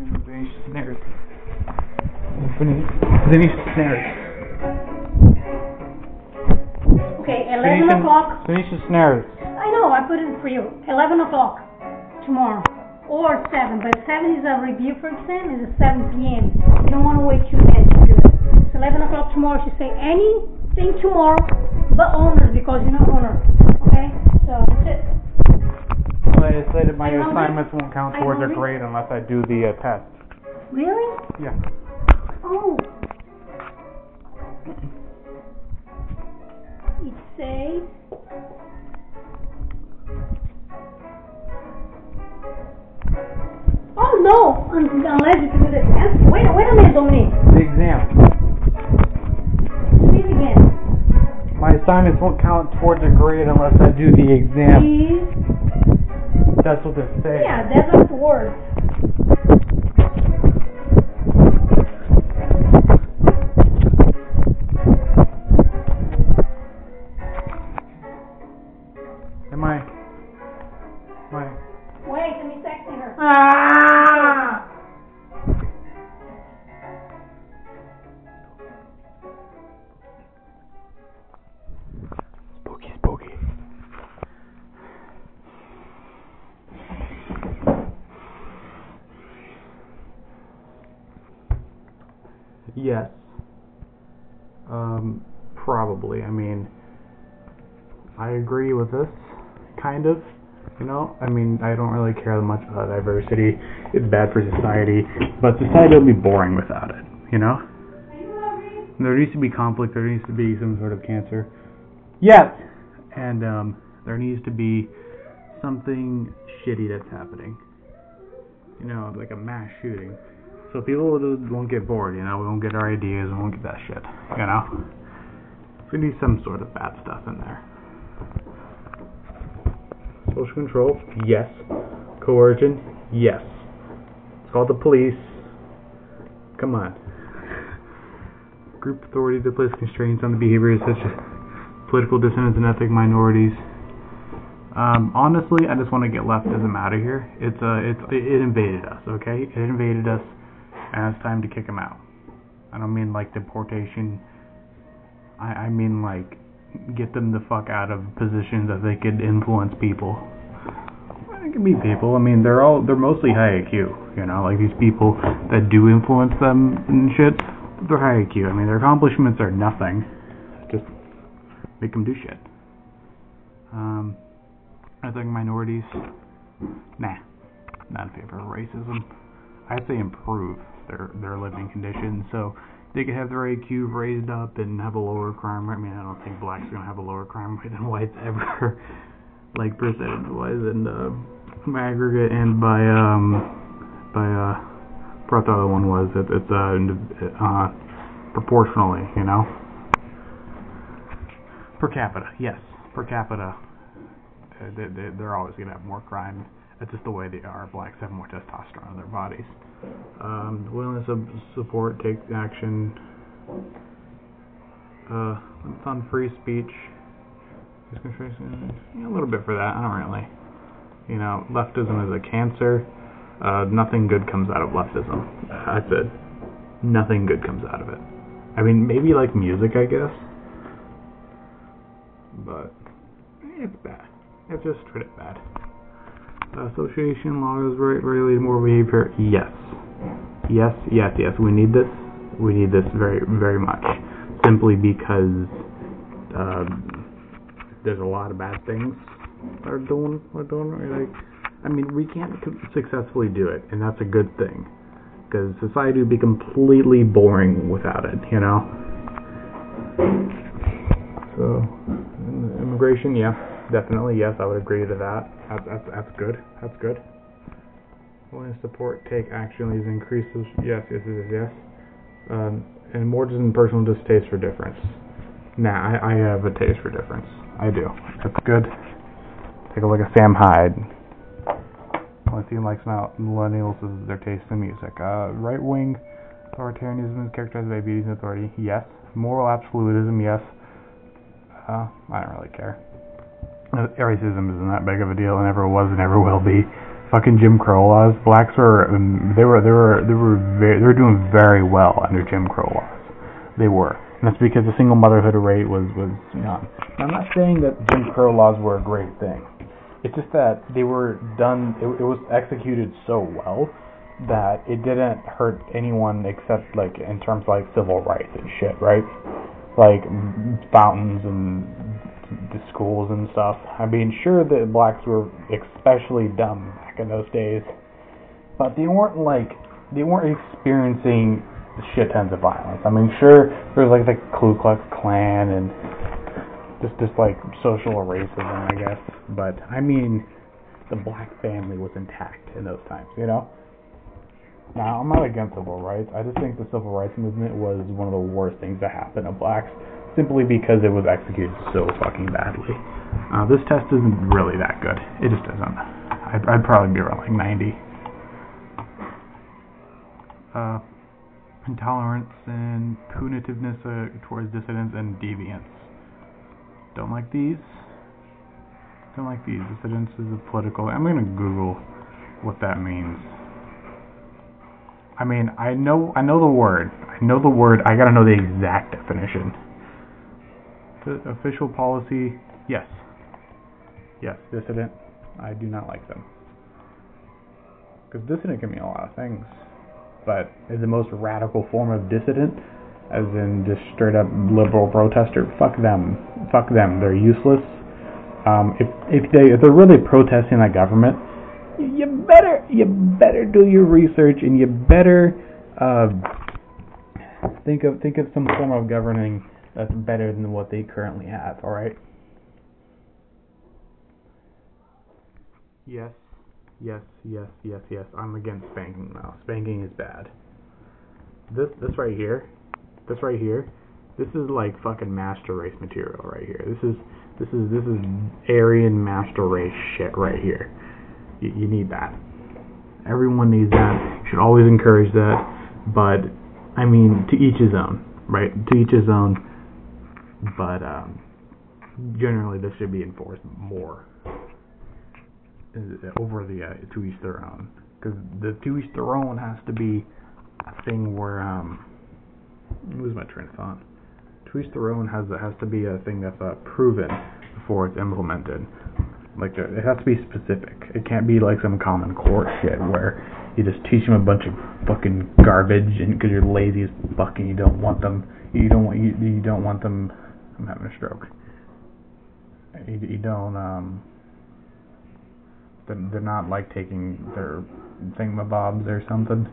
Finish snares. Finish snares. Okay, 11 o'clock. Finish the snares. I know, I put it for you. 11 o'clock tomorrow. Or 7, but 7 is a review for exam, it's at 7 p.m. You don't want to wait too late to do it. So 11 o'clock tomorrow, she say anything tomorrow, but honors, because you're not honor. Okay? So, that's it. But it said that my assignments won't count towards a grade unless I do the test. Really? Yeah. Oh. It says... Oh no! Unless you can do the test. Wait a minute, Dominique. The exam. Say it again. My assignments won't count towards a grade unless I do the exam. Please. That's what they're saying. Yeah, that's not the word. Wait, let me texting her. Ah! Spooky. Yes. Probably. I mean, I agree with this, kind of. You know, I mean, I don't really care that much about diversity. It's bad for society, but society will be boring without it, you know? There needs to be conflict, there needs to be some sort of cancer. Yes! And there needs to be something shitty that's happening. You know, like a mass shooting. So people won't get bored, you know? We won't get our ideas, we won't get that shit, you know? We need some sort of bad stuff in there. Social control, yes. Coercion, yes. It's called the police. Come on. Group authority to place constraints on the behaviors such as political dissidents and ethnic minorities. Honestly, I just want to get leftism out of here. It invaded us, okay? It invaded us, and it's time to kick them out. I don't mean like deportation. I mean like get them the fuck out of positions that they could influence people. It can be people. I mean, they're mostly high IQ. You know, like these people that do influence them and shit. They're high IQ. I mean, their accomplishments are nothing. Just make them do shit. I think minorities. Nah, not in favor of racism. I say improve their living conditions so they could have their IQ raised up and have a lower crime rate. I mean, I don't think blacks are gonna have a lower crime rate than whites ever, like percentage-wise, and by aggregate and by what the other one was. It's proportionally, you know. Per capita, yes, per capita. They're always gonna have more crime. That's just the way they are. Blacks have more testosterone in their bodies. Willingness to support, take action. It's on free speech. A little bit for that. I don't really. You know, leftism is a cancer. Nothing good comes out of leftism. That's it. Nothing good comes out of it. I mean, maybe like music, I guess. But it's bad. It's just straight up bad. Association laws regulate more behavior. Yes. We need this. We need this very, very much. Simply because there's a lot of bad things we're doing. Like, I mean, we can't successfully do it, and that's a good thing. Because society would be completely boring without it, you know. So, immigration, yeah. Definitely, yes, I would agree to that. That's good. That's good. Willing to support, take action, these increases. Yes. And more just in personal distaste for difference. Nah, I have a taste for difference. I do. That's good. Take a look at Sam Hyde. Only thing he likes about millennials is their taste in music. Right-wing authoritarianism is characterized by beauty and authority. Yes. Moral absolutism. Yes. I don't really care. Racism isn't that big of a deal. It never was and never will be. fucking Jim Crow laws. Blacks were they were doing very well under Jim Crow laws. They were, and that's because the single motherhood rate was young. I'm not saying that Jim Crow laws were a great thing. It's just that they were done. It was executed so well that it didn't hurt anyone except like in terms of like civil rights and shit, right? Like fountains and the schools and stuff. I mean, sure that blacks were especially dumb back in those days, but they weren't experiencing shit tons of violence. I mean, sure there was like the Ku Klux Klan and just like social racism, I guess. But I mean, the black family was intact in those times, you know. Now, I'm not against civil rights. I just think the civil rights movement was one of the worst things that happened to blacks, simply because it was executed so fucking badly. This test isn't really that good. It just isn't. I'd probably be around like 90. Intolerance and punitiveness towards dissidents and deviants. Don't like these. Don't like these. Dissidents is a political. I'm gonna Google what that means. I mean, I know the word. I gotta know the exact definition. The official policy, yes, dissident. I do not like them, because dissident can mean a lot of things, but is the most radical form of dissident, as in just straight up liberal protester. Fuck them. They're useless. If they're really protesting the government, you better do your research, and you better think of some form of governing that's better than what they currently have. All right. Yes. I'm against spanking now. Spanking is bad. This right here, this is like fucking master race material right here. This is Aryan master race shit right here. You need that. Everyone needs that. You should always encourage that. But I mean, to each his own, right? To each his own. But generally, this should be enforced more over the to each their own. Because the to each their own has to be a thing where lose my train of thought. To each their own has to be a thing that's proven before it's implemented. Like, it has to be specific. It can't be like some common core shit where you just teach them a bunch of fucking garbage, and because you're lazy as fuck and you don't want them. You don't want them. I'm having a stroke. You don't. They're not like taking their thingamabobs or something.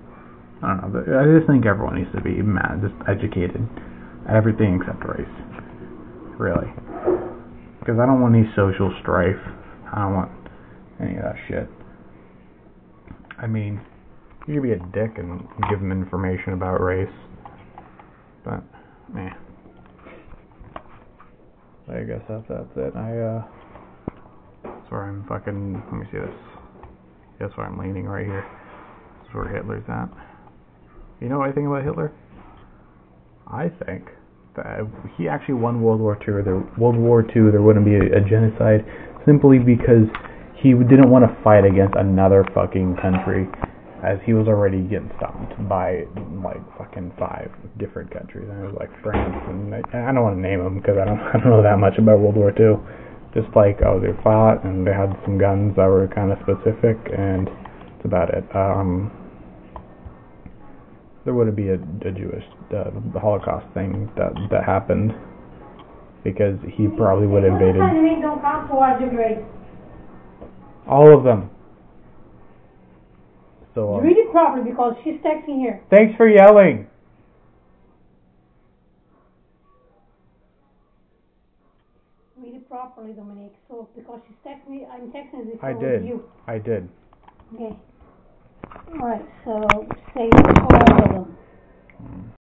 I don't know. I just think everyone needs to be just educated. Everything except race. Really. Because I don't want any social strife. I don't want any of that shit. I mean, you can be a dick and give them information about race. But, meh. I guess that's it. That's where I'm fucking, let me see this. That's where I'm leaning right here. That's where Hitler's at. You know what I think about Hitler? I think that if he actually won World War II, there wouldn't be a genocide, simply because he didn't want to fight against another fucking country, as he was already getting stomped by like fucking 5 different countries. And it was like France, and I don't want to name them because I don't know that much about World War II. Just like, they fought and they had some guns that were kind of specific, and that's about it. There wouldn't be a Jewish the Holocaust thing that happened, because he probably would have invaded. Don't count towards your grade. All of them. So read it properly, because she's texting here. Thanks for yelling. Read it properly, Dominique. So because she's texting me, I'm texting this with you. I did. Okay. All right. So say all of them.